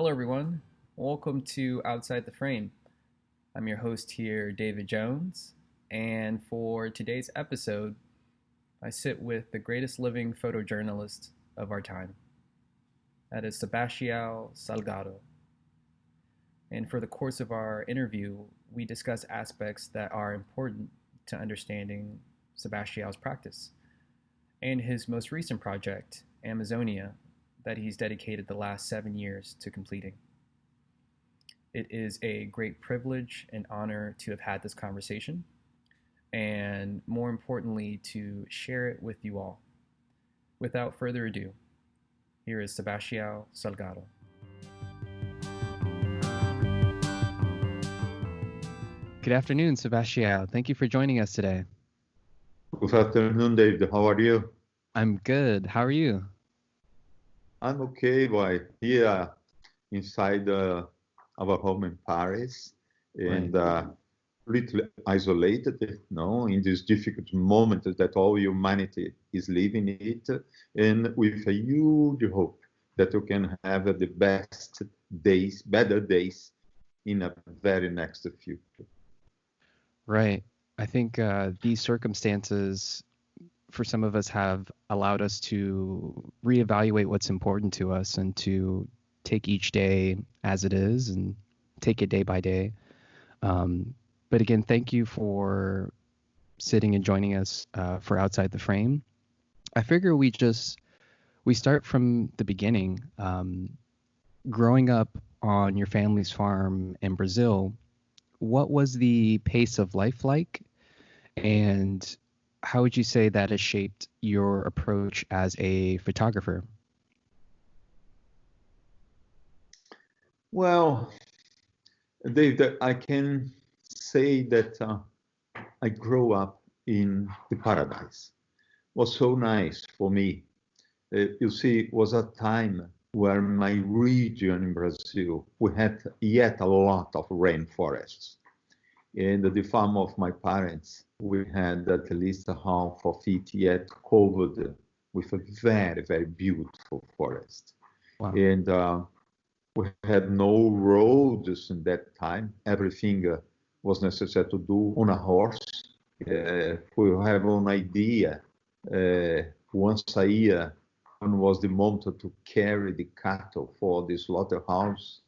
Hello, everyone. Welcome to Outside the Frame. I'm your host here, David Jones, and for today's episode, I sit with the greatest living photojournalist of our time. That is Sebastião Salgado. And for the course of our interview, we discuss aspects that are important to understanding Sebastião's practice and his most recent project, Amazonia, that he's dedicated the last 7 years to completing. It is a great privilege and honor to have had this conversation, and more importantly, to share it with you all. Without further ado, here is Sebastião Salgado. Good afternoon, Sebastião. Thank you for joining us today. Good afternoon, David. How are you? I'm good. How are you? I'm okay, boy. Here inside our home in Paris, and little isolated, in this difficult moment that all humanity is living it, and with a huge hope that you can have the best days, better days in a very next future. Right. I think these circumstances for some of us have allowed us to reevaluate what's important to us and to take each day as it is and take it day by day. But again, thank you for sitting and joining us for Outside the Frame. I figure we start from the beginning. Growing up on your family's farm in Brazil, what was the pace of life like? And how would you say that has shaped your approach as a photographer? Well, Dave, I can say that I grew up in the paradise. It was so nice for me. You see, it was a time where my region in Brazil, we had yet a lot of rainforests. In the farm of my parents, we had at least half of it yet covered with a very, very beautiful forest. Wow. And we had no roads in that time. Everything was necessary to do on a horse. We have an idea. Once a year, when was the moment to carry the cattle for the slaughterhouse.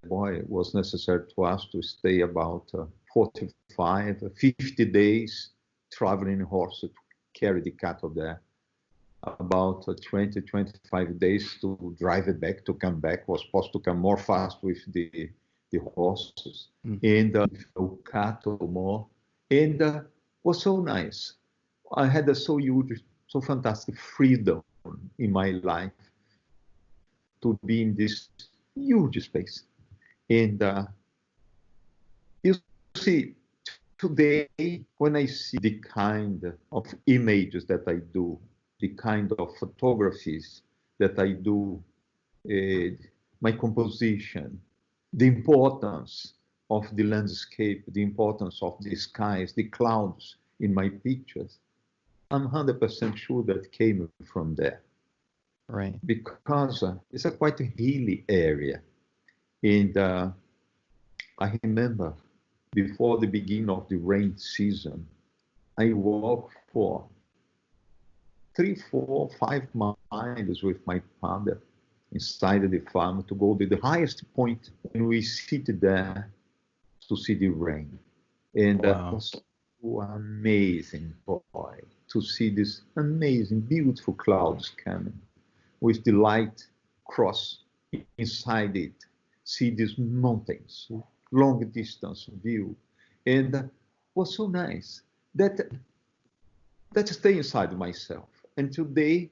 It was necessary to us to stay about 45, 50 days traveling horse to carry the cattle there. About 20, 25 days to drive it back, to come back. Was supposed to come more fast with the horses and cattle more. And was so nice. I had a so huge, so fantastic freedom in my life to be in this huge space. And you see, today, when I see the kind of images that I do, the kind of photographies that I do, my composition, the importance of the landscape, the importance of the skies, the clouds in my pictures, I'm 100% sure that came from there. Right. Because it's a quite a hilly area. And I remember before the beginning of the rain season, I walked for 3, 4, 5 miles with my father inside the farm to go to the highest point, and we sit there to see the rain. And that was so amazing, boy, to see this amazing, beautiful clouds coming with the light cross inside it. See these mountains, long distance view, and was so nice that stay inside myself. And today,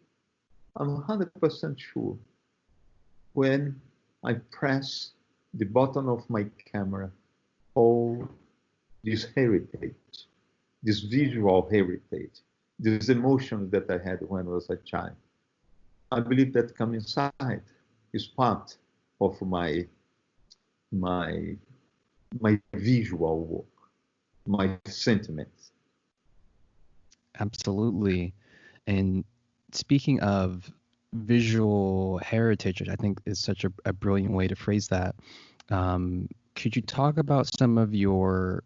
I'm 100% sure when I press the button of my camera, all this heritage, this visual heritage, this emotion that I had when I was a child, I believe that come inside is part of my visual work, my sentiments. Absolutely. And speaking of visual heritage, I think, is such a brilliant way to phrase that. Could you talk about some of your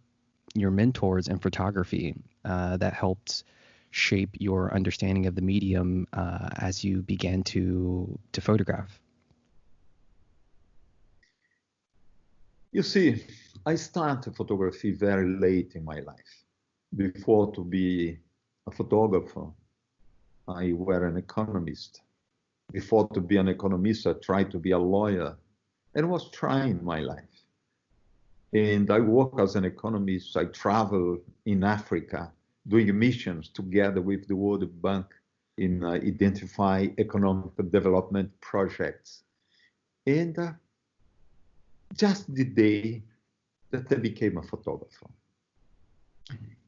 mentors in photography that helped shape your understanding of the medium as you began to photograph? You see, I started photography very late in my life. Before to be a photographer, I were an economist. Before to be an economist, I tried to be a lawyer and was trying my life. And I work as an economist. I travel in Africa doing missions together with the World Bank in identify economic development projects. And just the day that I became a photographer.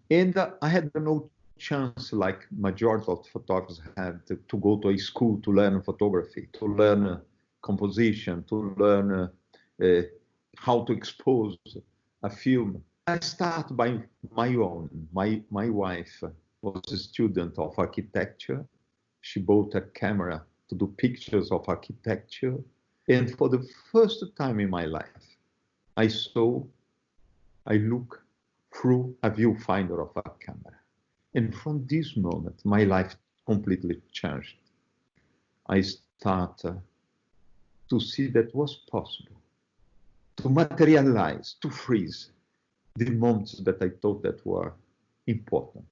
And I had no chance, like majority of photographers had, to go to a school to learn photography, to learn composition, to learn how to expose a film. I started by my own. My wife was a student of architecture. She bought a camera to do pictures of architecture. And for the first time in my life, I look through a viewfinder of a camera. And from this moment, my life completely changed. I started to see that was possible, to materialize, to freeze the moments that I thought that were important,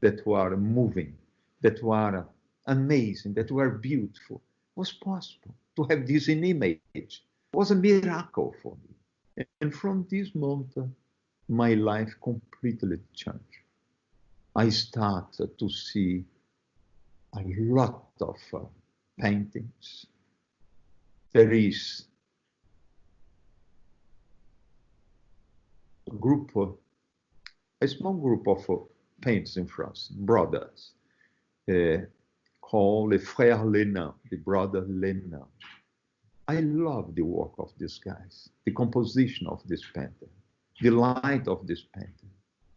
that were moving, that were amazing, that were beautiful. It was possible to have this in image. It was a miracle for me. And from this moment, my life completely changed. I started to see a lot of paintings. There is a small group of painters in France, brothers, called les frères Lénin, the brother Lénin. I love the work of these guys, the composition of this painter, the light of this painter.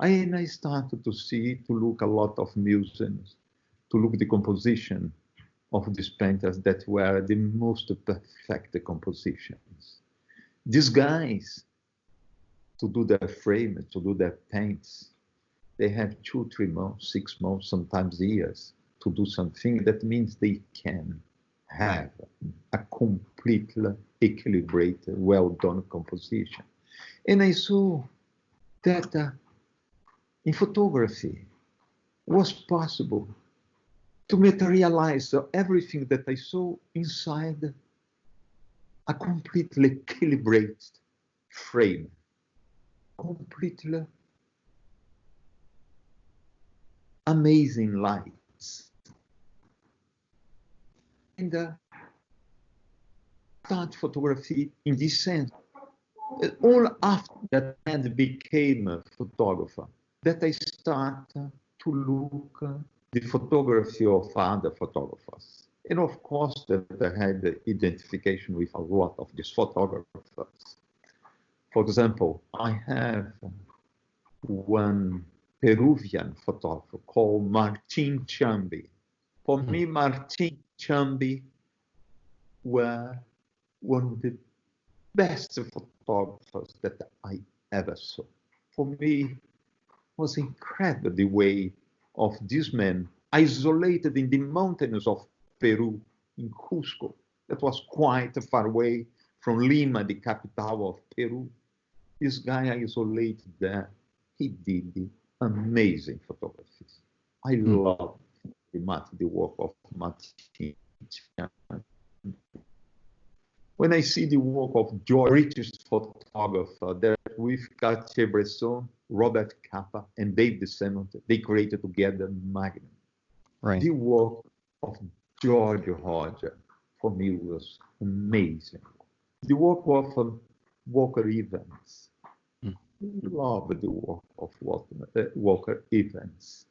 And I started to see, to look a lot of museums, to look the composition of these painters that were the most perfect compositions. These guys, to do their frame, to do their paints, they have 2, 3 months, 6 months, sometimes years to do something. That means they can have a completely equilibrated, well-done composition. And I saw that in photography was possible to materialize everything that I saw inside a completely calibrated frame, completely amazing lights. And start photography in this sense. All after that I became a photographer, that I started to look the photography of other photographers. And of course, that I had identification with a lot of these photographers. For example, I have one Peruvian photographer called Martin Chambi. For me, Martin Chambi were one of the best photographers that I ever saw. For me, it was incredible the way of this man, isolated in the mountains of Peru, in Cusco. That was quite far away from Lima, the capital of Peru. This guy isolated there, he did amazing photographies. I love the work of Martin. When I see the work of British photographer, that with Cartier-Bresson, Robert Capa, and David Simmons, they created together Magnum. Right. The work of George Roger, for me, was amazing. The work of Walker Evans. I love the work of Walker Evans.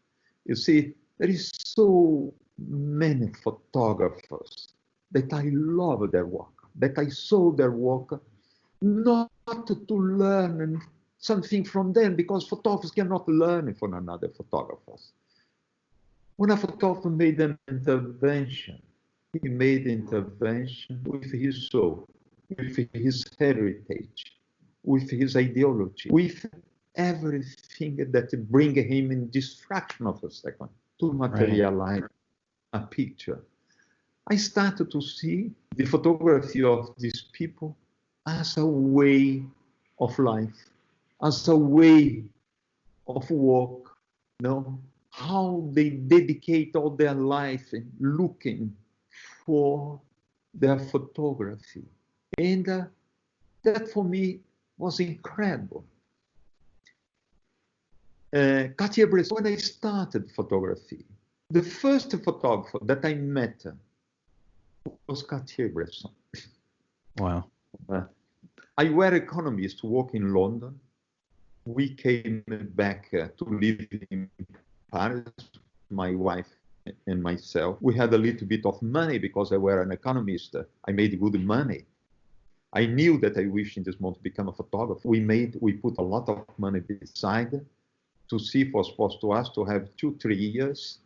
You see, there is so many photographers that I love their work, that I saw their work, not to learn something from them, because photographers cannot learn from another photographers. When a photographer made an intervention, he made intervention with his soul, with his heritage, with his ideology, with everything that bring him in this fraction of a second to materialize a picture. I started to see the photography of these people as a way of life, as a way of work, you know, how they dedicate all their life in looking for their photography. And that for me was incredible. Cartier-Bresson, when I started photography, the first photographer that I met was Cartier-Bresson. Wow. I were economist, work in London. We came back to live in Paris, my wife and myself. We had a little bit of money because I were an economist. I made good money. I knew that I wished in this moment to become a photographer. We put a lot of money beside to see if it was supposed to us to have 2-3 years,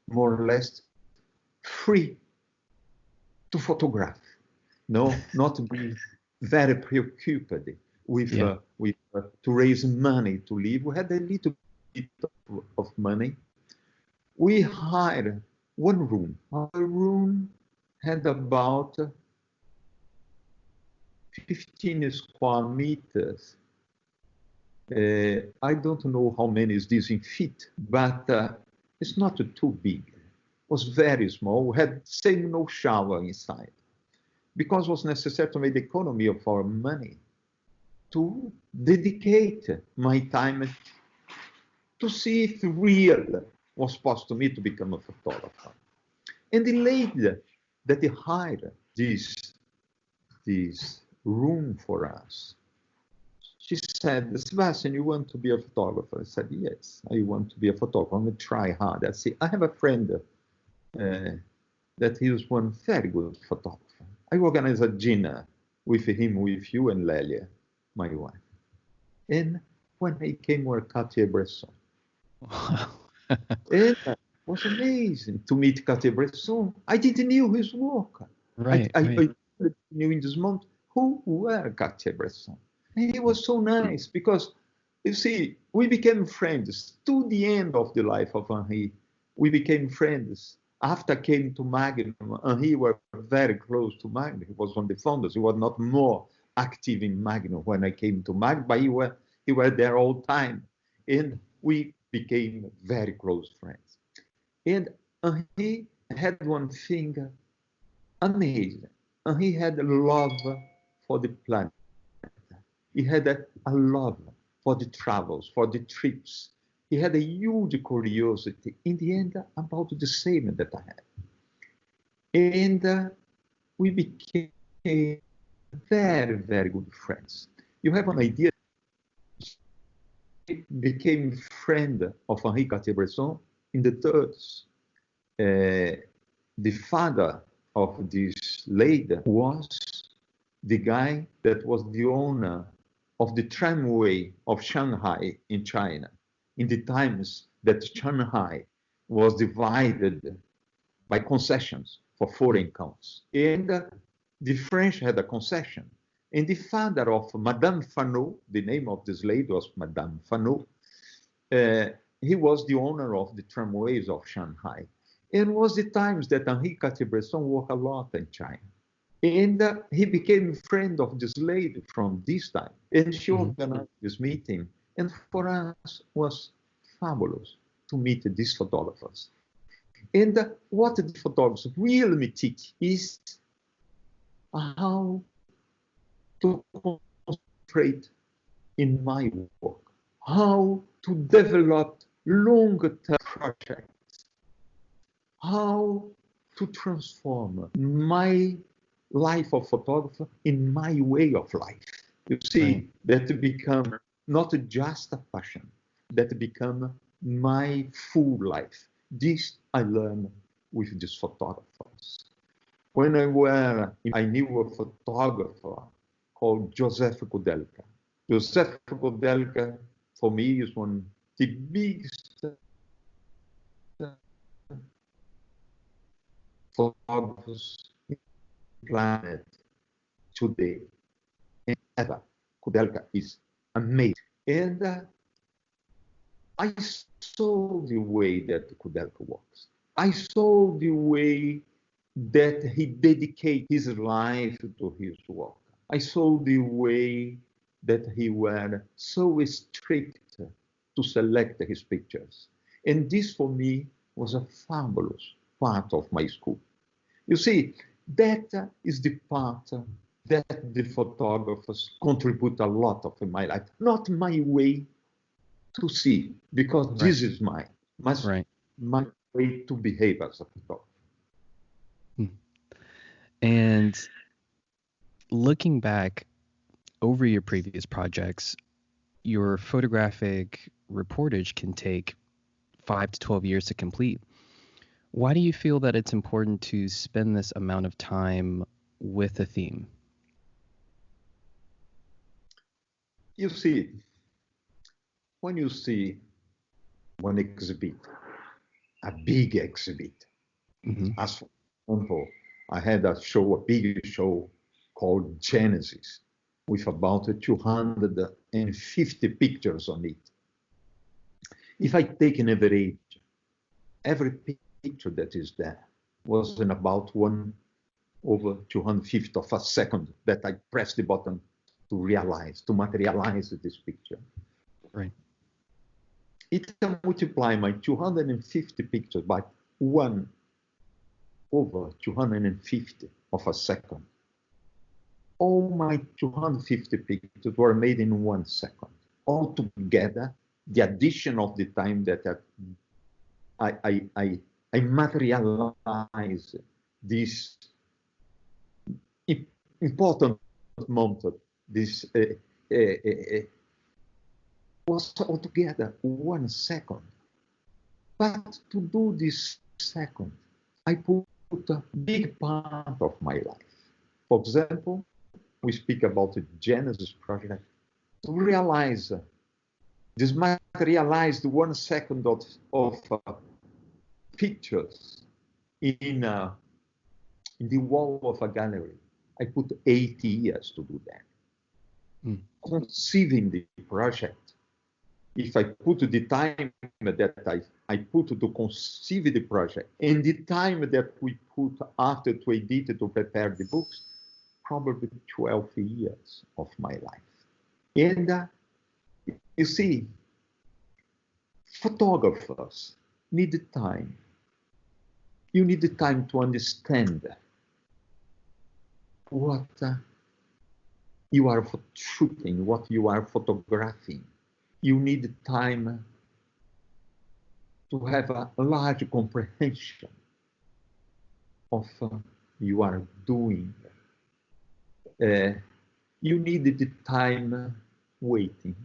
more or less, free to photograph. No, not to be very preoccupied with to raise money to live. We had a little bit of money. We hired one room. Our room had about 15 square meters. I don't know how many is this in feet, but it's not too big. It was very small. We had same no shower inside because it was necessary to make the economy of our money to dedicate my time to see if real was possible to me to become a photographer. And the lady that hired this room for us, she said, Sebastian, you want to be a photographer? I said, yes, I want to be a photographer. I'm going to try hard. I said, I have a friend that he is one very good photographer. I organize a dinner with him, with you and Lelia, my wife. And when I came with Cartier-Bresson, it was amazing to meet Cartier-Bresson. I didn't know his work. I knew in this moment who were Cartier-Bresson. And he was so nice because, you see, we became friends. To the end of the life of Henri, we became friends. After I came to Magnum, Henri was very close to Magnum. He was one of the founders. He was not more active in Magnum when I came to Magnum, but he was there all the time. And we became very close friends. And Henri had one thing amazing. Henri had a love for the planet. He had a love for the travels, for the trips. He had a huge curiosity, in the end, about the same that I had. And we became very, very good friends. You have an idea, he became friend of Henri Cartier-Bresson in the 30s. The father of this lady was the guy that was the owner of the tramway of Shanghai in China, in the times that Shanghai was divided by concessions for foreign counts. And the French had a concession. And the father of Madame Fanot, the name of this lady was Madame Fanot, he was the owner of the tramways of Shanghai. And it was the times that Henri Cartier-Bresson worked a lot in China. And he became a friend of this lady from this time. And she organized this meeting. And for us, was fabulous to meet these photographers. And what the photographers really teach is how to concentrate in my work, how to develop long-term projects, how to transform my life of photographer in my way of life. You see, that become not just a passion, that become my full life. This I learned with these photographers. When I knew a photographer called Joseph Kudelka. Joseph Kudelka, for me, is one of the biggest photographers in the planet today. And ever, Kudelka is amazing. And I saw the way that Kudelka works. I saw the way that he dedicated his life to his work. I saw the way that he was so strict to select his pictures. And this for me was a fabulous part of my school. You see, that is the part that the photographers contribute a lot of in my life. Not my way to see, because this is my way to behave as a photographer. And looking back over your previous projects, your photographic reportage can take 5 to 12 years to complete. Why do you feel that it's important to spend this amount of time with a theme? You see, when you see one exhibit, a big exhibit, as for example, I had a big show called Genesis, with about 250 pictures on it. If I take an average, every picture that is there was in about 1/250 of a second that I press the button to materialize this picture. Right. It can multiply my 250 pictures by 1/250 of a second. All my 250 pictures were made in 1 second. All together, the addition of the time that I materialize this important moment, this was altogether 1 second. But to do this second, I put a big part of my life. For example, we speak about the Genesis project. To realize this materialized 1 second of pictures in the wall of a gallery, I put 80 years to do that. Conceiving the project, if I put the time that I put to conceive the project and the time that we put after to edit it, to prepare the books, probably 12 years of my life. And you see, photographers need time. You need the time to understand what you are shooting, what you are photographing. You need time to have a large comprehension of you are doing. You need the time waiting.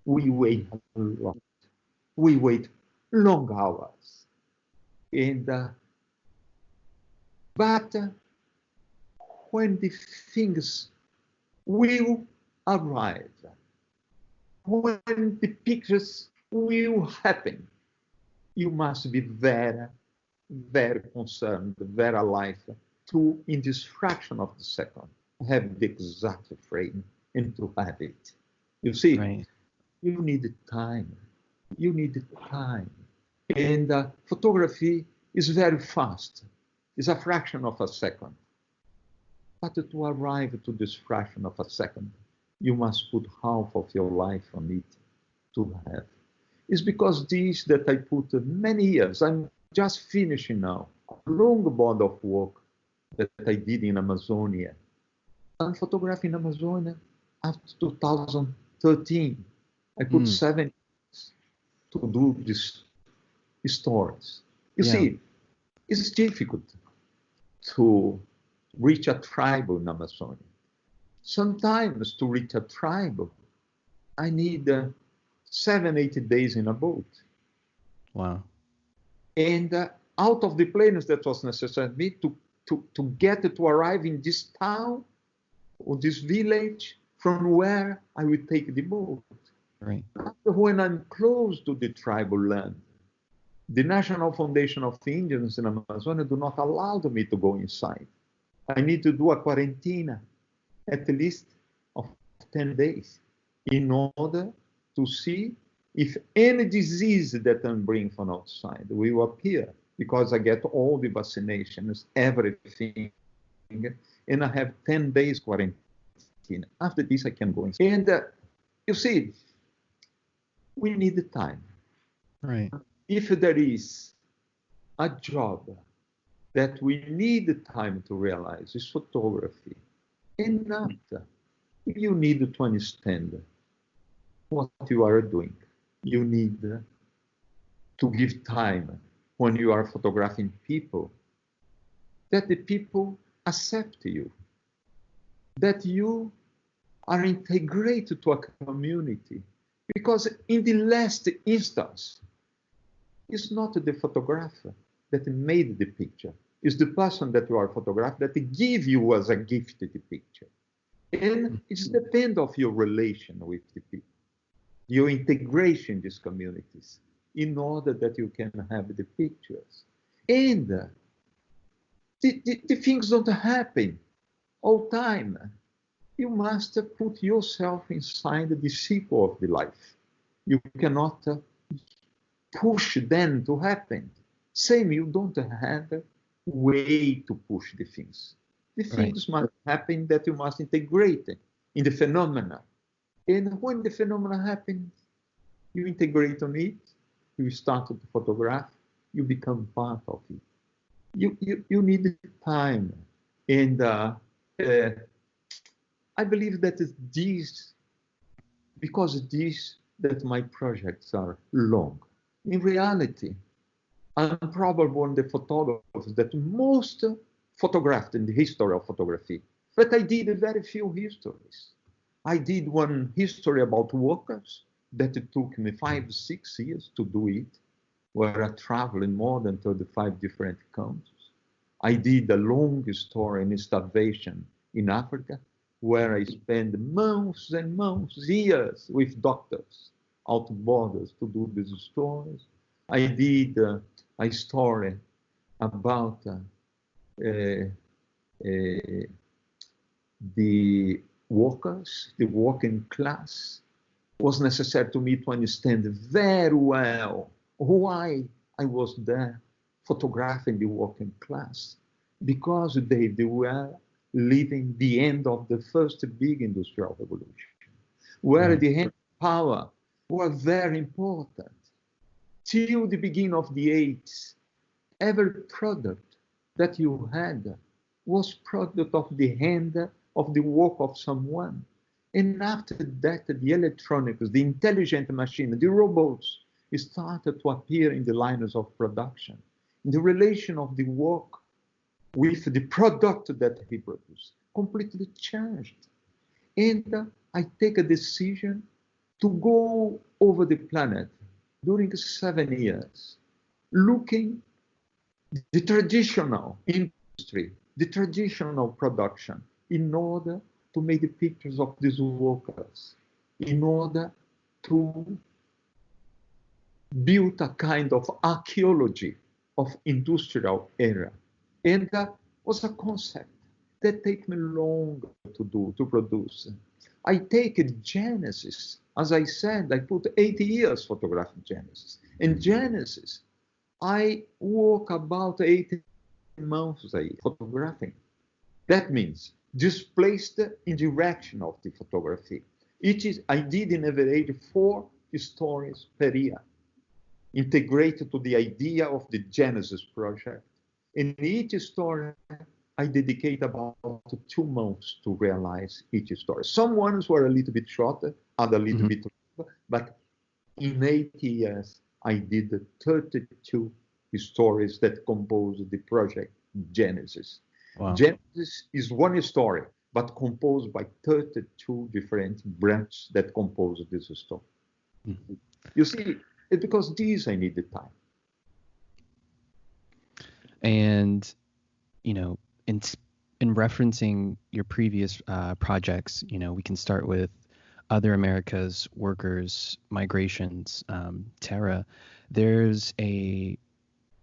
We wait a lot. We wait long hours. And but when the things will arrive, when the pictures will happen, you must be very, very concerned, very alive to, in this fraction of the second, have the exact frame and to have it. You see, you need time. You need time. And photography is very fast. It's a fraction of a second. But to arrive to this fraction of a second, you must put half of your life on it to have. It's because this that I put many years. I'm just finishing now a long body of work that I did in Amazonia. I'm photographing Amazonia after 2013. I put 7 years to do these stories. You see, it's difficult to reach a tribe in Amazonia. Sometimes to reach a tribe, I need 7-8 days in a boat. Wow. And out of the planes that was necessary to get to arrive in this town or this village from where I would take the boat. Right. After when I'm close to the tribal land, The National Foundation of Indians in Amazonia do not allow me to go inside. I need to do a quarantine at least of 10 days in order to see if any disease that I'm bringing from outside will appear, because I get all the vaccinations, everything, and I have 10 days quarantine. After this, I can go inside. And you see, we need the time. Right. If there is a job that we need the time to realize, is photography. And after, you need to understand what you are doing. You need to give time when you are photographing people, that the people accept you, that you are integrated to a community. Because in the last instance, it's not the photographer that made the picture. It's the person that you are photographing that give you as a gift the picture. And it depends of your relation with the people, your integration in these communities, in order that you can have the pictures. And the things don't happen all time. You must put yourself inside the circle of the life. You cannot push them to happen. Same, you don't have a way to push the things. The things must happen that you must integrate in the phenomena. And when the phenomena happens, you integrate on it, you start to photograph, you become part of it. You need time. And I believe that that my projects are long. In reality, I'm probably one of the photographers that most photographed in the history of photography. But I did very few histories. I did one history about workers that it took me 5-6 years to do it, where I traveled in more than 35 different countries. I did a long story in starvation in Africa, where I spent months and months, years with doctors out of borders to do these stories. I did a story about the workers, the working class. It was necessary to me to understand very well why I was there photographing the working class, because they were living the end of the first big industrial revolution, where the hand power was very important. Till the beginning of the 80s, every product that you had was product of the hand of the work of someone. And after that, the electronics, the intelligent machine, the robots started to appear in the lines of production. The relation of the work with the product that he produced completely changed. And I take a decision to go over the planet during 7 years, looking the traditional industry, the traditional production, in order to make the pictures of these workers, in order to build a kind of archaeology of industrial era. And that was a concept that takes me long to produce. I take Genesis. As I said, I put 80 years photographing Genesis. In Genesis, I work about 18 months a year photographing. That means displaced in direction of the photography. I did in average 4 stories per year, integrated to the idea of the Genesis project. In each story, I dedicate about 2 months to realize each story. Some ones were a little bit shorter, other a little bit longer, but in 80 years, I did 32 stories that compose the project Genesis. Wow. Genesis is one story, but composed by 32 different branches that compose this story. Mm-hmm. You see, it's because these I need the time. And, you know, in referencing your previous projects, you know, we can start with Other Americas, Workers, Migrations, Terra. there's a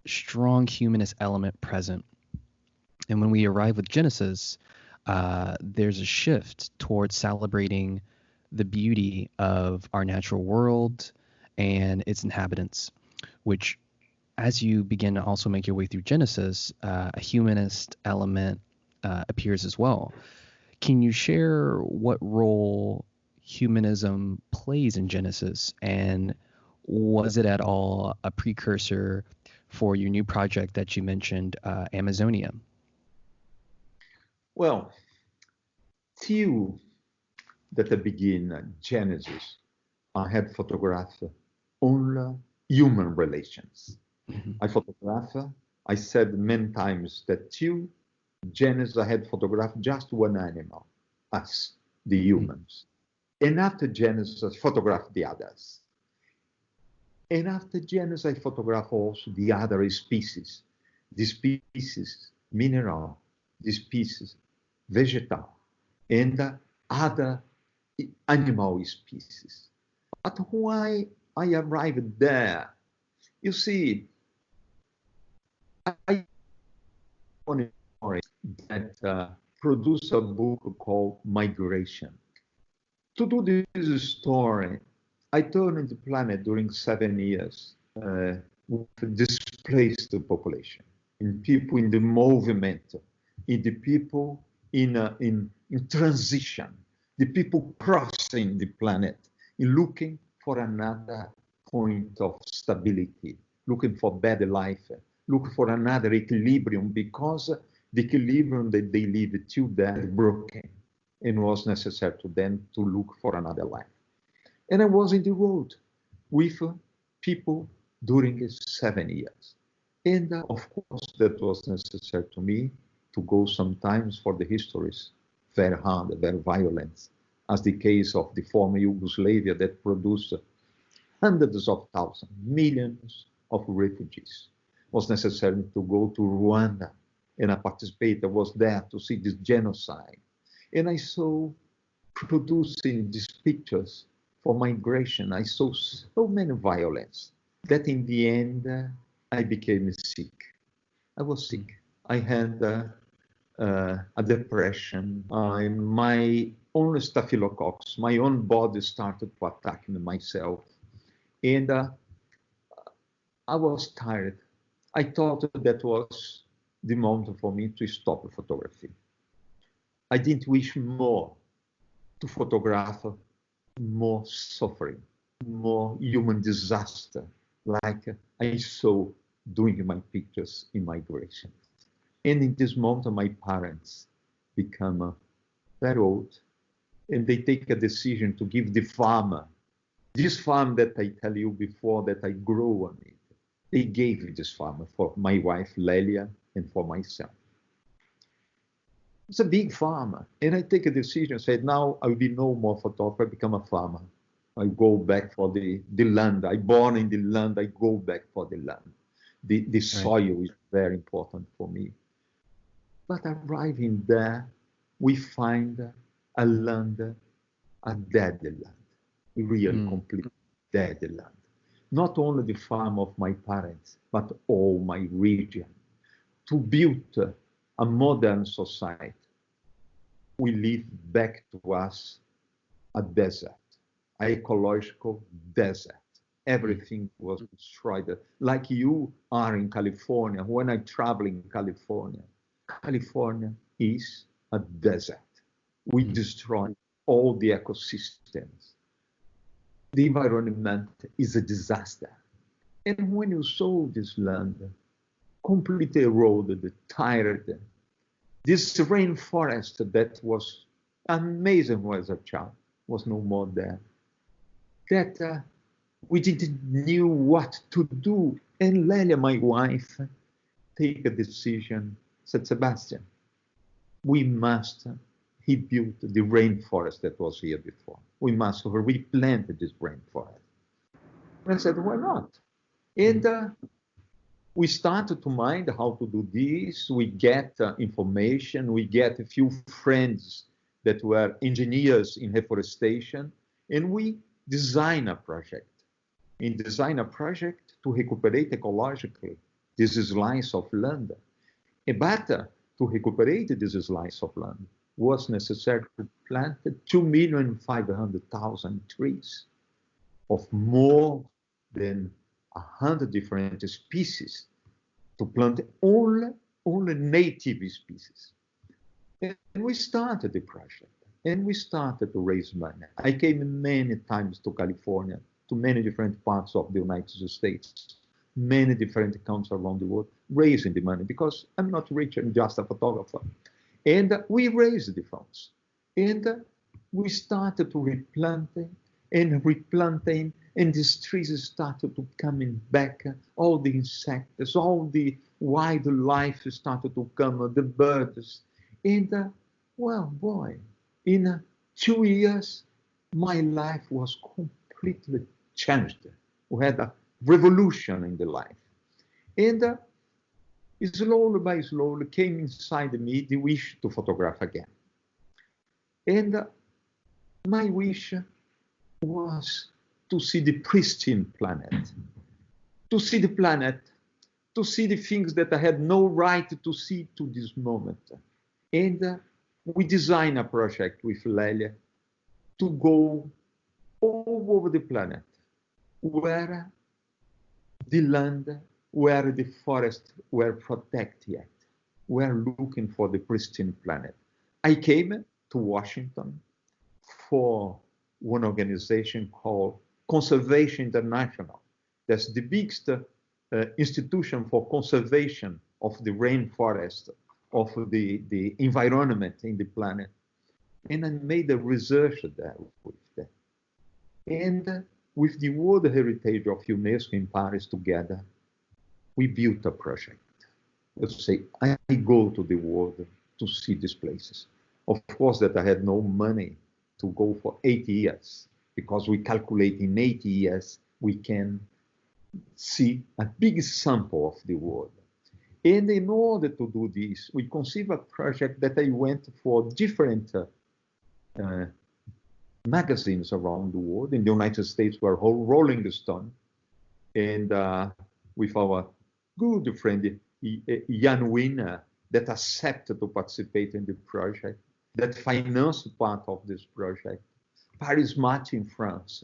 strong humanist element present. And when we arrive with Genesis, there's a shift towards celebrating the beauty of our natural world and its inhabitants, which, as you begin to also make your way through Genesis, a humanist element appears as well. Can you share what role humanism plays in Genesis, and was it at all a precursor for your new project that you mentioned, Amazonia? Well, till that I begin Genesis, I had photographed only human relations. Mhm. I photograph, I said many times that till Genesis I had photographed just one animal, us, the humans. And after Genesis, I photographed the others. And after Genesis, I photograph also the other species, the species mineral, the species vegetal, and other animal species. But why I arrived there? You see, I that produced a book called Migration. To do this story, I turned the planet during 7 years with displaced population, in people in the movement, in the people in transition, the people crossing the planet, in looking for another point of stability, looking for better life, looking for another equilibrium, because the equilibrium that they live till then broken, and was necessary to them to look for another life. And I was in the road with people during 7 years. And of course, that was necessary to me to go sometimes for the histories, very hard, very violent, as the case of the former Yugoslavia that produced hundreds of thousands, millions of refugees. It was necessary to go to Rwanda, and I participated. I was there to see this genocide. And I saw producing these pictures for migration. I saw so many violence that in the end, I became sick. I was sick. I had a depression. My own staphylococcus, my own body started to attack myself. And I was tired. I thought that was the moment for me to stop photography. I didn't wish more to photograph more suffering, more human disaster, like I saw doing my pictures in migration. And in this moment, my parents become very old, and they take a decision to give the farmer, this farm that I tell you before that I grew on it, they gave this farm for my wife, Lelia, and for myself. It's a big farm. And I take a decision, said, now I will be no more photographer, I become a farmer. I go back for the land. I born in the land, I go back for the land. The soil is very important for me. But arriving there, we find a land, a dead land, really complete dead land. Not only the farm of my parents, but all my region. To build a modern society, we live back to us a desert, an ecological desert. Everything was destroyed. Like you are in California. When I travel in California, California is a desert. We destroy all the ecosystems. The environment is a disaster. And when you saw this land, completely eroded, tired, this rainforest that was amazing as a child was no more there. That we didn't knew what to do. And Lelia, my wife, take a decision, said, Sebastian, we must rebuild the rainforest that was here before. We must replant this rainforest. And I said, why not? And we started to mind how to do this. We get information. We get a few friends that were engineers in reforestation, and we design a project. in design a project to recuperate ecologically this slice of land. But to recuperate this slice of land was necessary to plant 2,500,000 trees of more than 100 different species, to plant only native species. And we started the project, and we started to raise money. I came many times to California, to many different parts of the United States, many different countries around the world, raising the money, because I'm not rich, I'm just a photographer. And we raised the funds. And we started to replanting, and these trees started to coming back. All the insects, all the wildlife started to come, the birds. And, well, boy, in 2 years, my life was completely changed. We had a revolution in the life. And slowly by slowly came inside me the wish to photograph again. And my wish was to see the pristine planet, to see the planet, to see the things that I had no right to see to this moment. And we designed a project with Lelia to go all over the planet, where the land, where the forests were protected yet. We're looking for the pristine planet. I came to Washington for one organization called Conservation International. That's the biggest institution for conservation of the rainforest, of the environment in the planet. And I made a research there with them. And with the World Heritage of UNESCO in Paris together, we built a project. Let's say, I go to the world to see these places. Of course, that I had no money to go for 8 years, because we calculate in 8 years, we can see a big sample of the world. And in order to do this, we conceived a project that I went for different magazines around the world. In the United States, we're Rolling Stone, and with our good friend Jan Wiener, that accepted to participate in the project, that financed part of this project, Paris Match in France,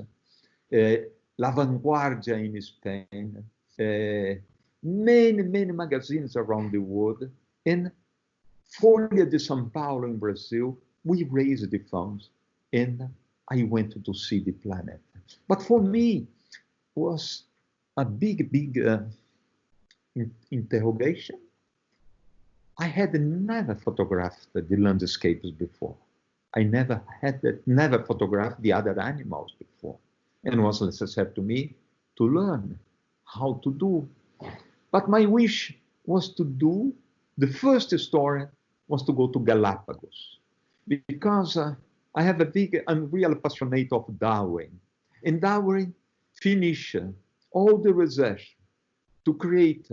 La Vanguardia in Spain, many magazines around the world, and Folha de São Paulo in Brazil. We raised the funds, and I went to see the planet. But for me, was a big interrogation. I had never photographed the landscapes before. I never photographed the other animals before. And it was necessary to me to learn how to do. But my wish was to do, the first story was to go to Galapagos. Because I'm real passionate of Darwin. And Darwin finished all the research to create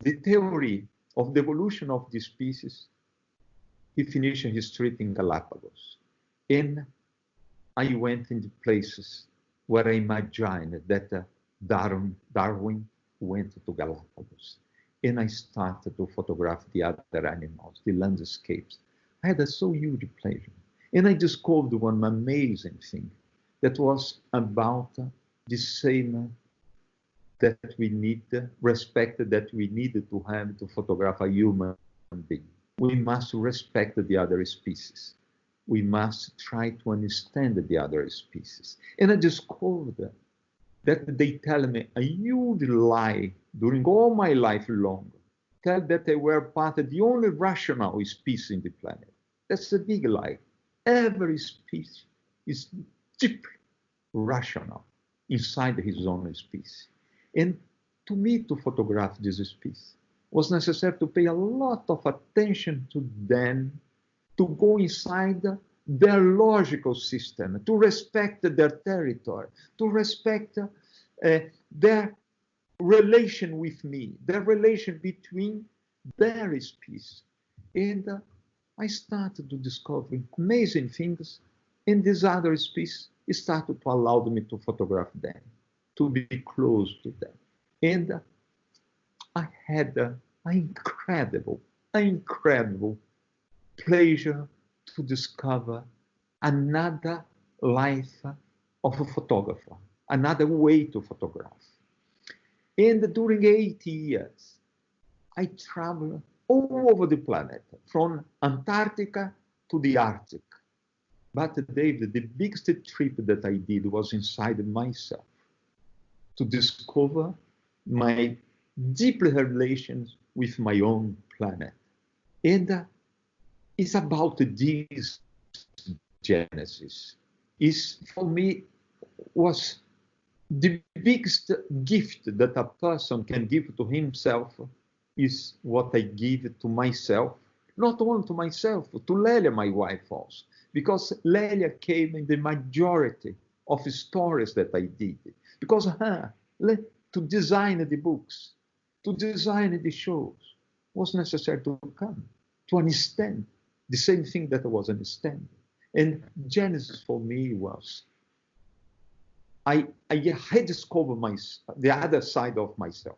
the theory of the evolution of the species. He finished his trip in Galapagos. And I went in the places where I imagined that Darwin went to Galapagos. And I started to photograph the other animals, the landscapes. I had a so huge pleasure. And I discovered one amazing thing that was about the same that we need, respect that we needed to have to photograph a human being. We must respect the other species. We must try to understand the other species. And I discovered that they tell me a huge lie during all my life long. Tell that they were part of the only rational species in the planet. That's a big lie. Every species is deeply rational inside his own species. And to me, to photograph this species was necessary to pay a lot of attention to them, to go inside their logical system, to respect their territory, to respect their relation with me, their relation between their species. And I started to discover amazing things, and these other species started to allow me to photograph them. to be close to them. And I had an incredible pleasure to discover another life of a photographer, another way to photograph. And during 8 years, I traveled all over the planet, from Antarctica to the Arctic. But David, the biggest trip that I did was inside myself, to discover my deep relations with my own planet. And it's about this Genesis. Is for me was the biggest gift that a person can give to himself is what I give to myself, not only to myself, to Lélia, my wife also, because Lélia came in the majority of stories that I did, because to design the books, to design the shows, was necessary to come, to understand the same thing that I was understanding. And Genesis for me was, I rediscovered the other side of myself.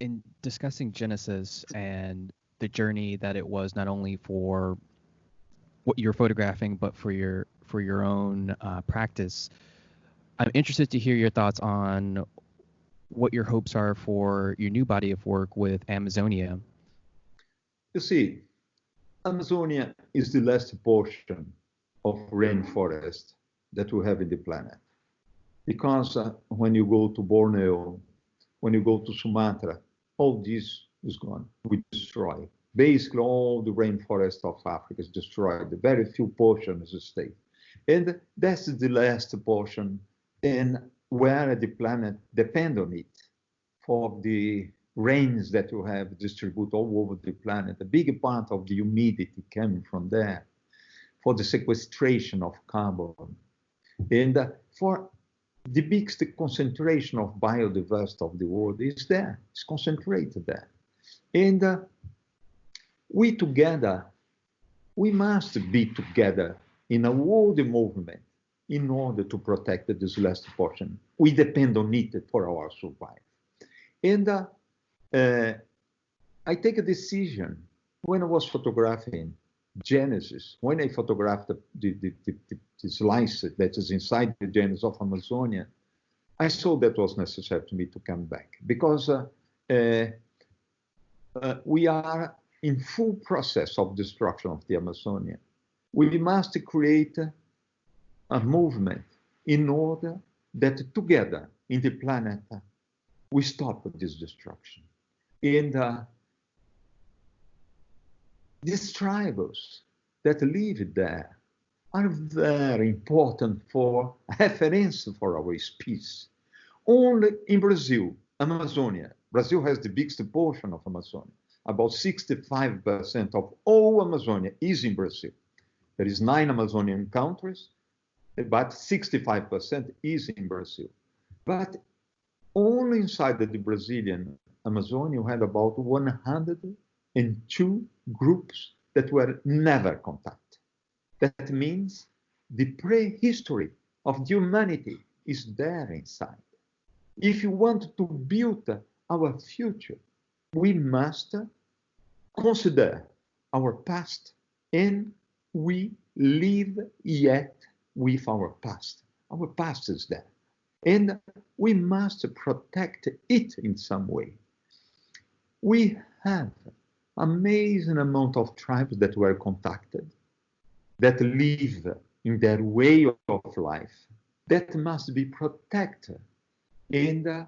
In discussing Genesis and the journey that it was not only for what you're photographing, but for your own practice, I'm interested to hear your thoughts on what your hopes are for your new body of work with Amazonia. You see, Amazonia is the last portion of rainforest that we have in the planet. Because when you go to Borneo, when you go to Sumatra, all this is gone. We destroy. Basically, all the rainforest of Africa is destroyed. Very few portions stay. And that's the last portion, and where the planet depends on it for the rains that you have distributed all over the planet. A big part of the humidity coming from there, for the sequestration of carbon, and for the biggest concentration of biodiversity of the world is there. It's concentrated there. And we together, we must be together in a world movement in order to protect this last portion. We depend on it for our survival. And I take a decision when I was photographing Genesis, when I photographed the slice that is inside the Genesis of Amazonia, I saw that was necessary to me to come back, because we are in full process of destruction of the Amazonia. We must create a movement in order that together in the planet we stop this destruction. And these tribes that live there are very important for reference for our species. Only in Brazil, Amazonia, Brazil has the biggest portion of Amazonia. About 65% of all Amazonia is in Brazil. There is 9 Amazonian countries, but 65% is in Brazil. But only inside the Brazilian Amazonia, we had about 102 groups that were never contacted. That means the prehistory of humanity is there inside. If you want to build our future, we must consider our past, and we live yet with our past. Our past is there, and we must protect it in some way. We have amazing amount of tribes that were contacted, that live in their way of life, that must be protected. And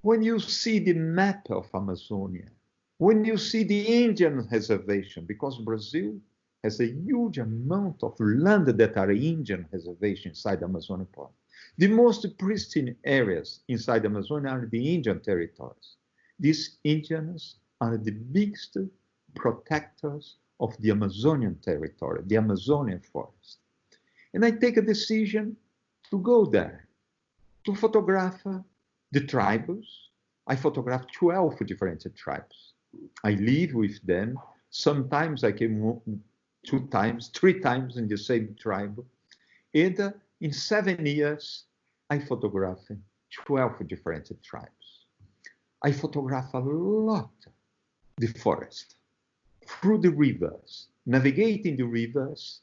when you see the map of Amazonia, when you see the Indian reservation, because Brazil has a huge amount of land that are Indian reservation inside the Amazonian part. The most pristine areas inside Amazonia are the Indian territories. These Indians are the biggest protectors of the Amazonian territory, the Amazonian forest. And I take a decision to go there, to photograph the tribes. I photographed 12 different tribes. I live with them. Sometimes I came 2 times, 3 times in the same tribe. And in 7 years, I photograph 12 different tribes. I photograph a lot the forest, through the rivers, navigating the rivers.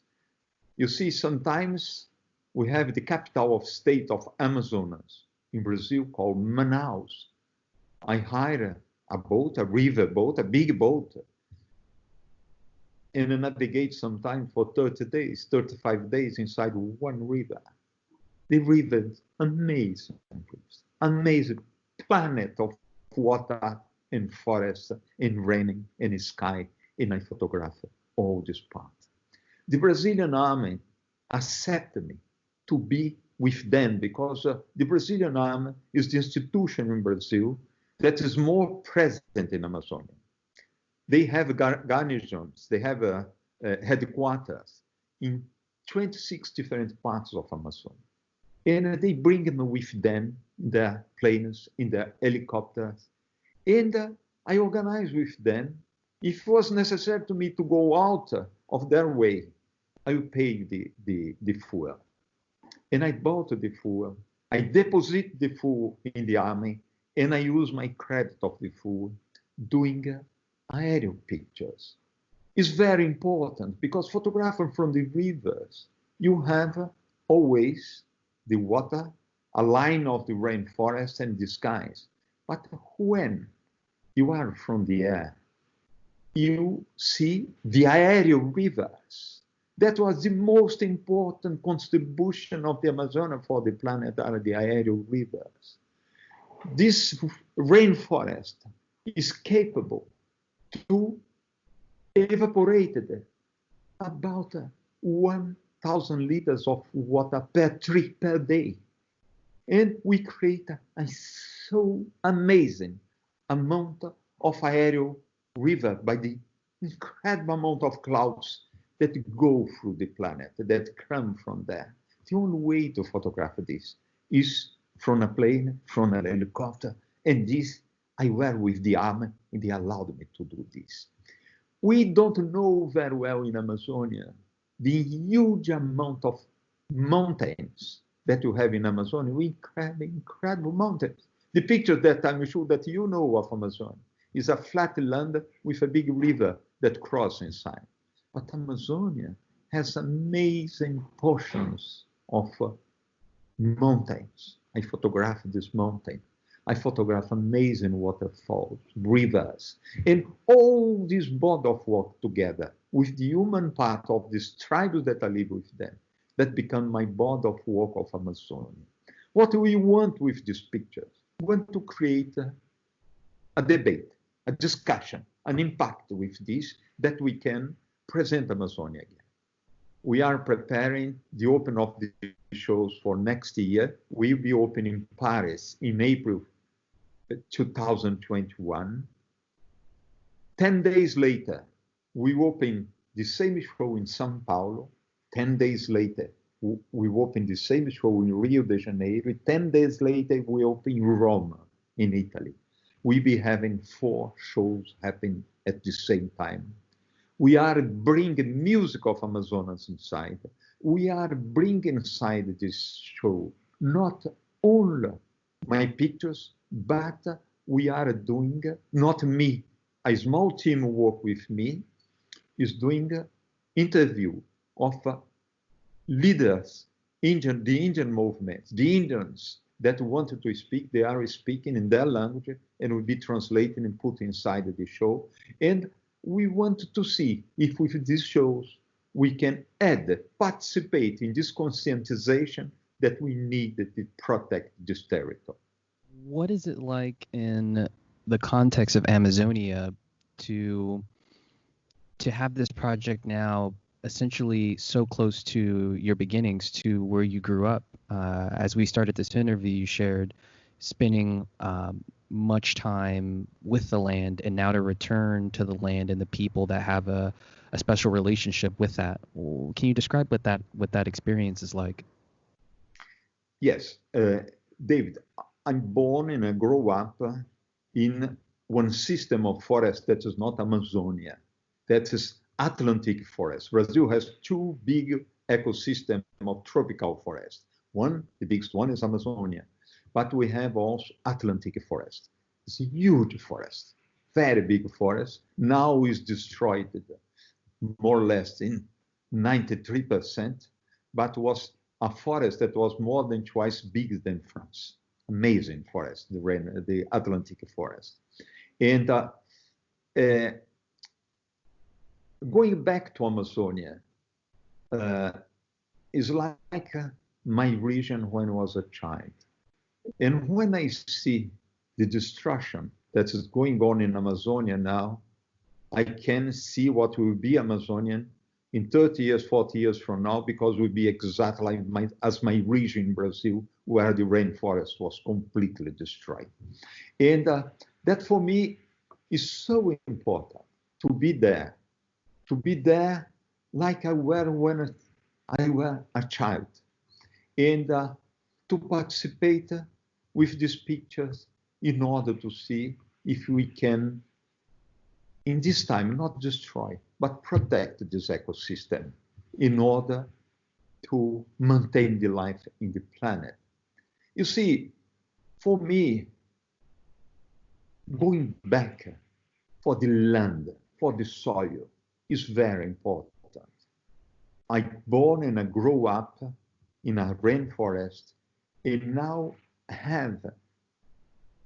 You see, sometimes we have the capital of state of Amazonas in Brazil called Manaus. I hire a boat, a river boat, a big boat, and I navigate sometimes for 30 days, 35 days inside one river. The river is amazing, amazing planet of water and forest and raining and sky, and I photograph all this part. The Brazilian army accepted me to be with them because the Brazilian army is the institution in Brazil that is more present in Amazonia. They have garrisons, they have headquarters in 26 different parts of Amazonia. And they bring them with them in their planes, in their helicopters. And I organize with them. If it was necessary to me to go out of their way, I will pay the fuel. And I bought the fuel. I deposit the fuel in the army, and I use my credit of the fuel doing aerial pictures. It's very important because photographing from the rivers, you have always the water, a line of the rainforest and the skies. But when you are from the air, you see the aerial rivers. That was the most important contribution of the Amazon for the planet, are the aerial rivers. This rainforest is capable to evaporate about 1,000 liters of water per tree per day. And we create a so amazing amount of aerial river by the incredible amount of clouds that go through the planet, that come from there. The only way to photograph this is from a plane, from a helicopter, and this I were with the army, and they allowed me to do this. We don't know very well in Amazonia the huge amount of mountains that you have in Amazonia. We have incredible mountains. The picture that I'm sure that you know of Amazonia is a flat land with a big river that crosses inside. But Amazonia has amazing portions of mountains. I photograph this mountain. I photograph amazing waterfalls, rivers, and all this body of work together with the human part of these tribes that I live with them, that become my body of work of Amazonia. What we want with these pictures? We want to create a debate, a discussion, an impact with this that we can present Amazonia again. We are preparing the open of the shows for next year. We'll be opening Paris in April 2021. 10 days later, we open the same show in São Paulo. 10 days later, we open the same show in Rio de Janeiro. 10 days later, we open Rome in Italy. We'll be having 4 shows happening at the same time. We are bringing music of Amazonas inside. We are bringing inside this show not only my pictures, but we are doing, not me, a small team work with me, is doing interview of leaders, the Indian movement, the Indians that wanted to speak, they are speaking in their language and will be translated and put inside the show. And we want to see if with these shows we can participate in this conscientization that we need to protect this territory. What is it like in the context of Amazonia to have this project now essentially so close to your beginnings, to where you grew up? As we started this interview, you shared spending much time with the land, and now to return to the land and the people that have a special relationship with that. Can you describe what that experience is like? Yes, David, I'm born and I grow up in one system of forest that is not Amazonia, that is Atlantic forest. Brazil has 2 big ecosystems of tropical forest. One, the biggest one is Amazonia. But we have also Atlantic forest. It's a huge forest, very big forest. Now is destroyed more or less in 93%, but was a forest that was more than twice bigger than France. Amazing forest, the Atlantic forest. And going back to Amazonia is like my region when I was a child. And when I see the destruction that is going on in Amazonia now, I can see what will be Amazonian in 30 years, 40 years from now, because it will be exactly like as my region in Brazil, where the rainforest was completely destroyed. And that for me is so important, to be there like I were when I was a child, and to participate with these pictures in order to see if we can, in this time, not destroy, but protect this ecosystem in order to maintain the life in the planet. You see, for me, going back for the land, for the soil, is very important. I born and I grew up in a rainforest, and now have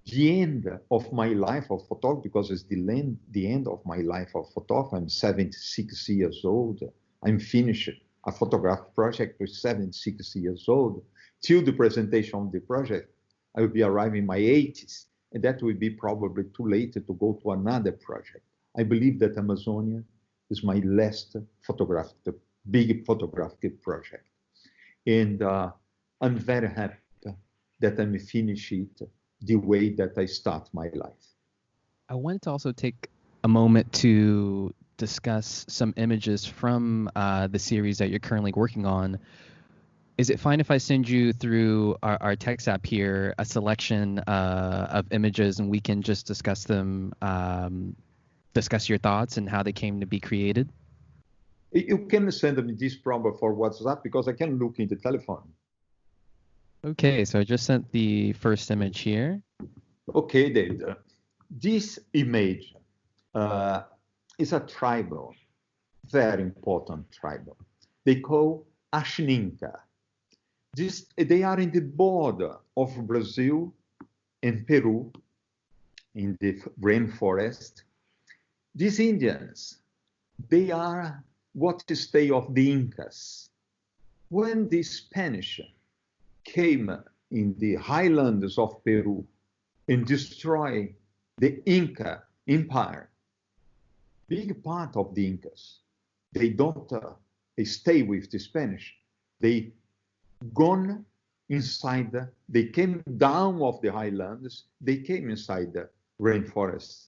the end of my life of photography, because it's the end of my life of photography. I'm 76 years old. I'm finished a photograph project with 76 years old. Till the presentation of the project, I will be arriving in my 80s, and that will be probably too late to go to another project. I believe that Amazonia is my last big photographic project. And I'm very happy that I'm finish it the way that I start my life. I wanted to also take a moment to discuss some images from the series that you're currently working on. Is it fine if I send you through our text app here a selection of images, and we can just discuss them, discuss your thoughts and how they came to be created? You can send me this problem for WhatsApp, because I can look in the telephone. Okay, so I just sent the first image here. Okay, David. This image is a tribal, very important tribal. They call Ashininka. They are in the border of Brazil and Peru, in the rainforest. These Indians, they are what is they of the Incas. When the Spanish came in the highlands of Peru and destroyed the Inca Empire, big part of the Incas, they don't they stay with the Spanish. They gone inside, they came down of the highlands, they came inside the rainforest.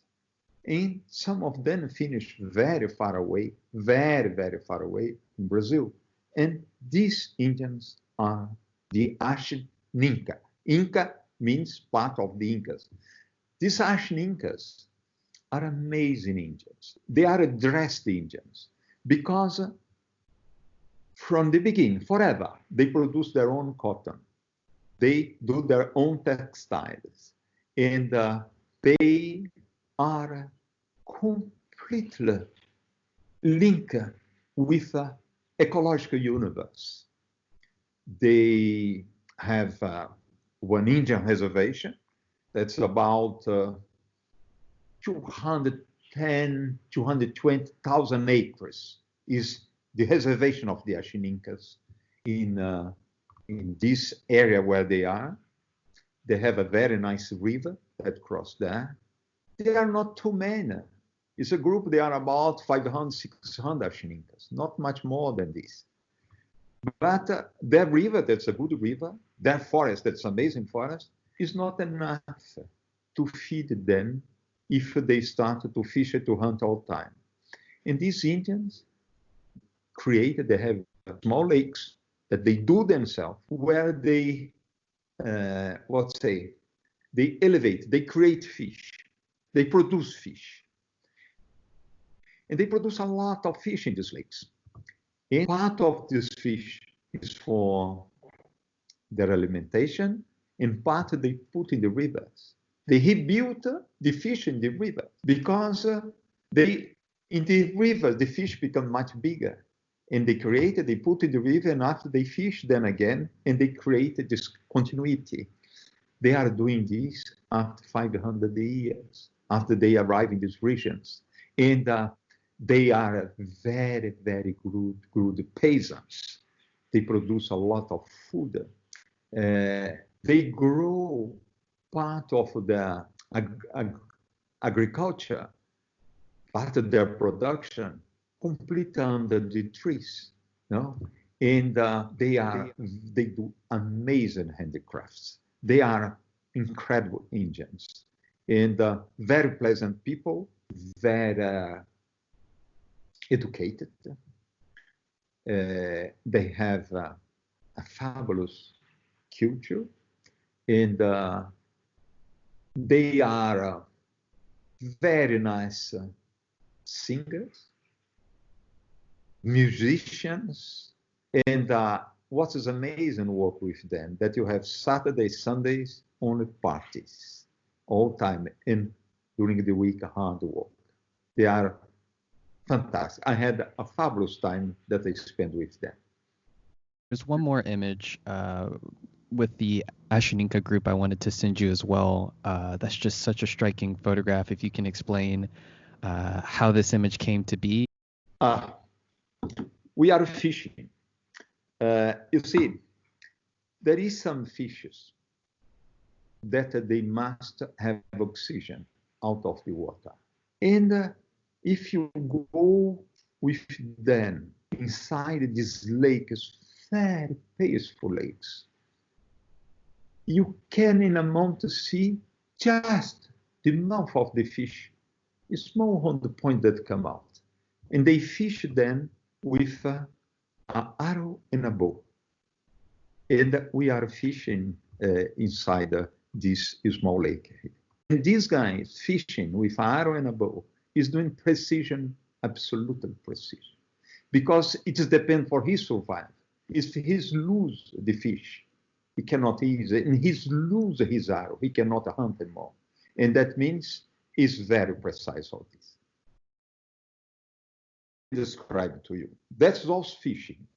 And some of them finished very far away, very, very far away in Brazil. And these Indians are the Ashininka. Inca means part of the Incas. These Ashininkas are amazing Indians. They are dressed Indians because from the beginning, forever, they produce their own cotton. They do their own textiles. And they are completely linked with the ecological universe. They have one Indian reservation that's about 210, 220,000 acres is the reservation of the Ashininkas in this area where they are. They have a very nice river that crosses there. They are not too many. It's a group, they are about 500, 600 Ashininkas, not much more than this. But their river, that's a good river, their forest, that's amazing forest, is not enough to feed them if they start to fish to hunt all the time. And these Indians created, they have small lakes that they do themselves, where they, they elevate, they create fish, they produce fish. And they produce a lot of fish in these lakes. And part of this fish is for their alimentation, and part they put in the rivers. They rebuilt the fish in the river because in the rivers, the fish become much bigger. And they put in the river, and after they fish them again, and they created this continuity. They are doing this after 500 years, after they arrive in these regions. And they are very, very good peasants. They produce a lot of food. They grow part of the agriculture, part of their production, complete under the trees, no? And they do amazing handicrafts. They are incredible Indians, and very pleasant people, very educated. They have a fabulous culture, and they are very nice singers, musicians, and what is amazing work with them, that you have Saturdays, Sundays, only parties, all time, and during the week, hard work. They are fantastic. I had a fabulous time that I spent with them. There's one more image with the Ashaninka group I wanted to send you as well. That's just such a striking photograph. If you can explain how this image came to be. We are fishing. You see, there is some fishes that they must have oxygen out of the water. And if you go with them inside these lakes, very peaceful lakes, you can in a month see just the mouth of the fish, a small on the point that come out. And they fish then with an arrow and a bow. And we are fishing inside this small lake. And this guy fishing with an arrow and a bow is doing precision, absolute precision. Because it is depend for his survival. If he lose the fish, he cannot eat it, and he lose his arrow, he cannot hunt anymore. And that means he's very precise on this. Describe to you. That's also fishing.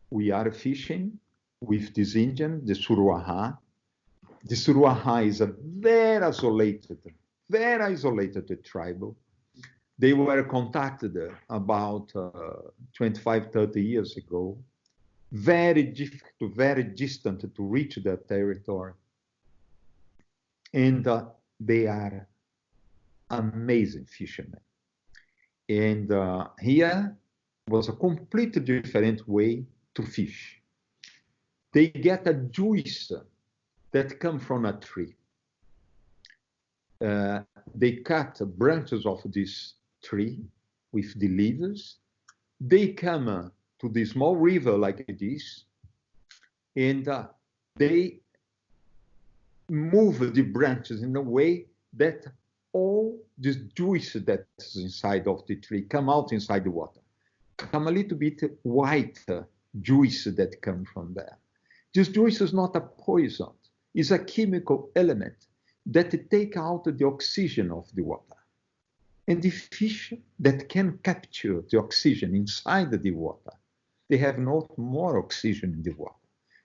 We are fishing with this Indian, the Suruaha. The Suruaha is a very isolated tribe. They were contacted about 25, 30 years ago. Very difficult, very distant to reach that territory. And they are amazing fishermen. And here was a completely different way to fish. They get a juice that comes from a tree. They cut branches of this tree with the leaves. They come to the small river like this, and they move the branches in a way that all this juice that's inside of the tree come out inside the water. Come a little bit white juice that comes from there. This juice is not a poison. It's a chemical element that take out the oxygen of the water. And the fish that can capture the oxygen inside the water, they have no more oxygen in the water.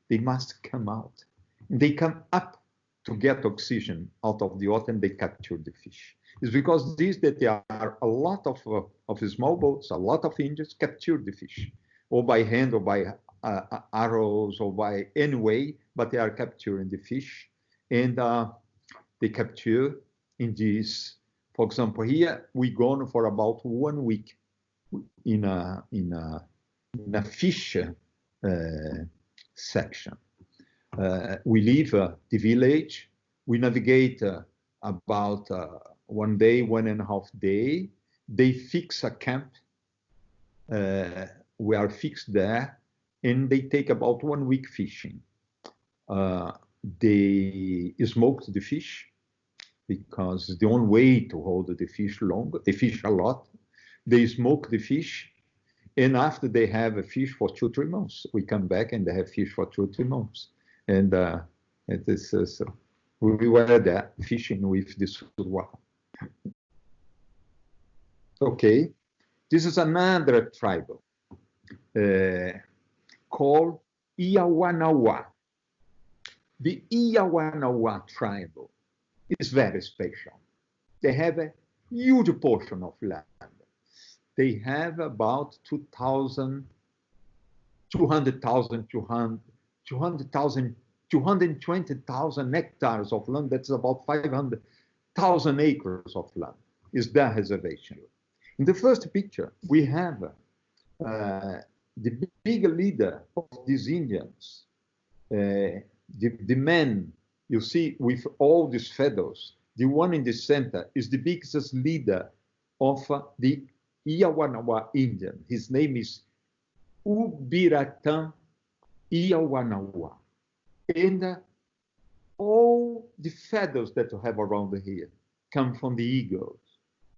They must come out. And they come up to get oxygen out of the water, and they capture the fish. It's because this that there are a lot of small boats, a lot of Indians capture the fish, or by hand, or by arrows, or by any way, but they are capturing the fish. And they capture in this, for example, here we gone for about 1 week in a fish section. We leave the village, we navigate about 1 day, 1.5 days. They fix a camp. We are fixed there, and they take about 1 week fishing. They smoked the fish because it's the only way to hold the fish long. They fish a lot. They smoke the fish, and after they have a fish for 2-3 months, we come back and they have fish for 2-3 months. And it is so we were there fishing with this surwa. Okay, this is another tribe called Iawanawa. The Iawanawa tribe is very special. They have a huge portion of land. They have about 200,000, 220,000 hectares of land. That's about 500,000 acres of land. Is their reservation. In the first picture, we have the big leader of these Indians, the man you see with all these feathers. The one in the center is the biggest leader of the Iawanawa Indian. His name is Ubiratan Iawanawa. And all the feathers that you have around here come from the eagles.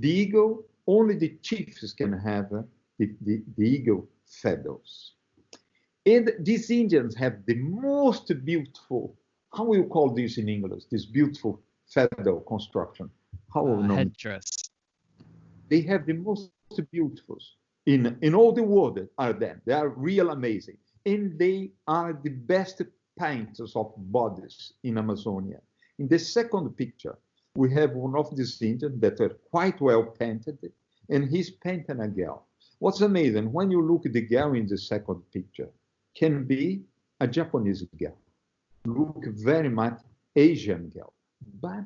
The eagle, only the chiefs can have the eagle feathers. And these Indians have the most beautiful, how will you call this in English, this beautiful feather construction? How will headdress. They have the most beautiful in all the world are them. They are real amazing. And they are the best painters of bodies in Amazonia. In the second picture, we have one of these Indians that are quite well painted, and he's painting a girl. What's amazing, when you look at the girl in the second picture, can be a Japanese girl, look very much Asian girl, but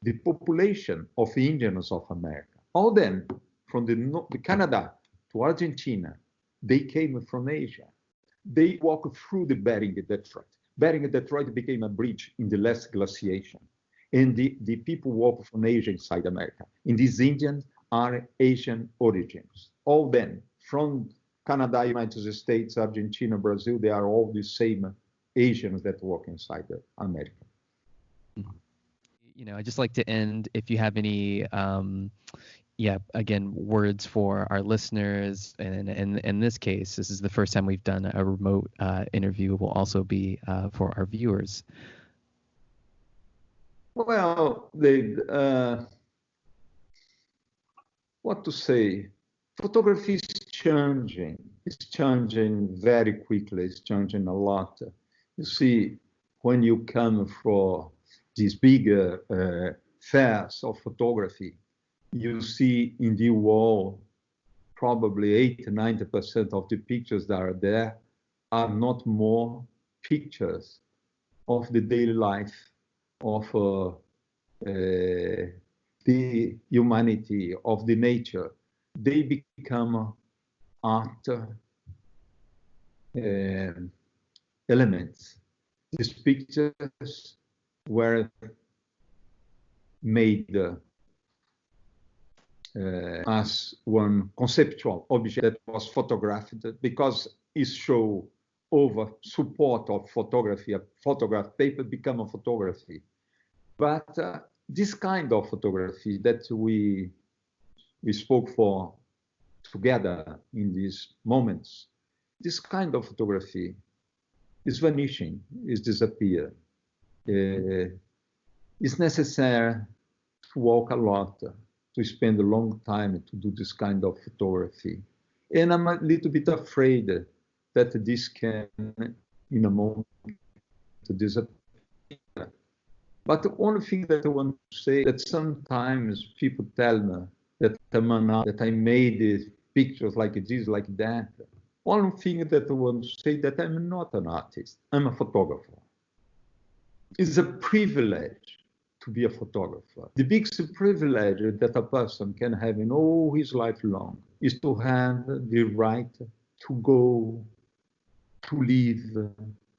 the population of Indians of America, all them from the Canada to Argentina, they came from Asia. They walked through the Bering Detroit. Bering Detroit became a bridge in the last glaciation. And the people walk from Asia inside America. And these Indians are Asian origins. All them from Canada, United States, Argentina, Brazil, they are all the same Asians that walk inside America. You know, I just like to end, if you have any, again, words for our listeners. And in this case, this is the first time we've done a remote interview. Will also be for our viewers. Well, what to say? Photography is changing. It's changing very quickly. It's changing a lot. You see, when you come for these bigger fairs of photography, you see in the wall probably 80-90% of the pictures that are there are not more pictures of the daily life of the humanity, of the nature. They become art elements. These pictures were made as one conceptual object that was photographed because it showed over support of photography. A photograph paper become a photography. But this kind of photography that we spoke for together in these moments, this kind of photography is vanishing, is disappearing. It's necessary to walk a lot, to spend a long time to do this kind of photography. And I'm a little bit afraid that this can, in a moment, disappear. But the only thing that I want to say that sometimes people tell me that I made these pictures like this, like that. One thing that I want to say that I'm not an artist. I'm a photographer. It's a privilege to be a photographer. The biggest privilege that a person can have in all his life long is to have the right to go, to live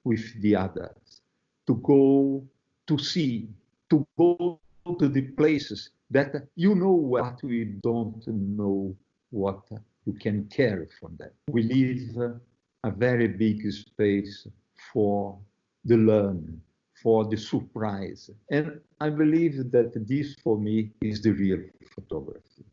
with the others, to go, to see, to go to the places that you know what we don't know what you can carry from them. We leave a very big space for the learning, for the surprise. And I believe that this, for me, is the real photography.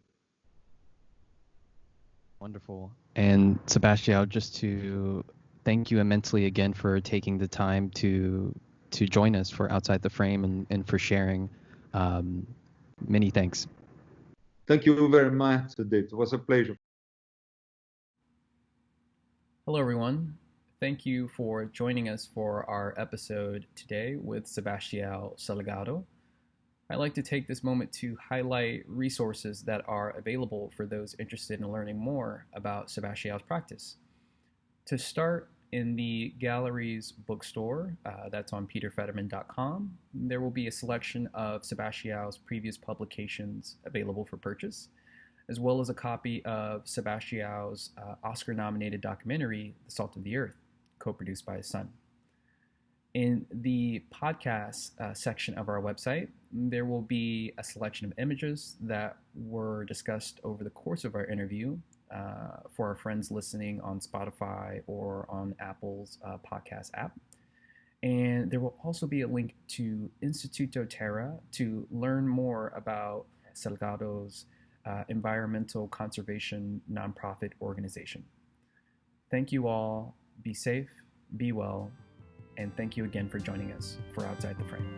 Wonderful. And Sebastião, just to thank you immensely again for taking the time to to join us for Outside the Frame and for sharing. Many thanks. Thank you very much, Dave. It was a pleasure. Hello, everyone. Thank you for joining us for our episode today with Sebastião Salgado. I'd like to take this moment to highlight resources that are available for those interested in learning more about Sebastião's practice. To start, in the gallery's bookstore, that's on peterfetterman.com, there will be a selection of Sebastião's previous publications available for purchase, as well as a copy of Sebastião's Oscar-nominated documentary, The Salt of the Earth, co-produced by his son. In the podcast section of our website, there will be a selection of images that were discussed over the course of our interview for our friends listening on Spotify or on Apple's podcast app. And there will also be a link to Instituto Terra to learn more about Salgado's environmental conservation nonprofit organization. Thank you all. Be safe, be well, and thank you again for joining us for Outside the Frame.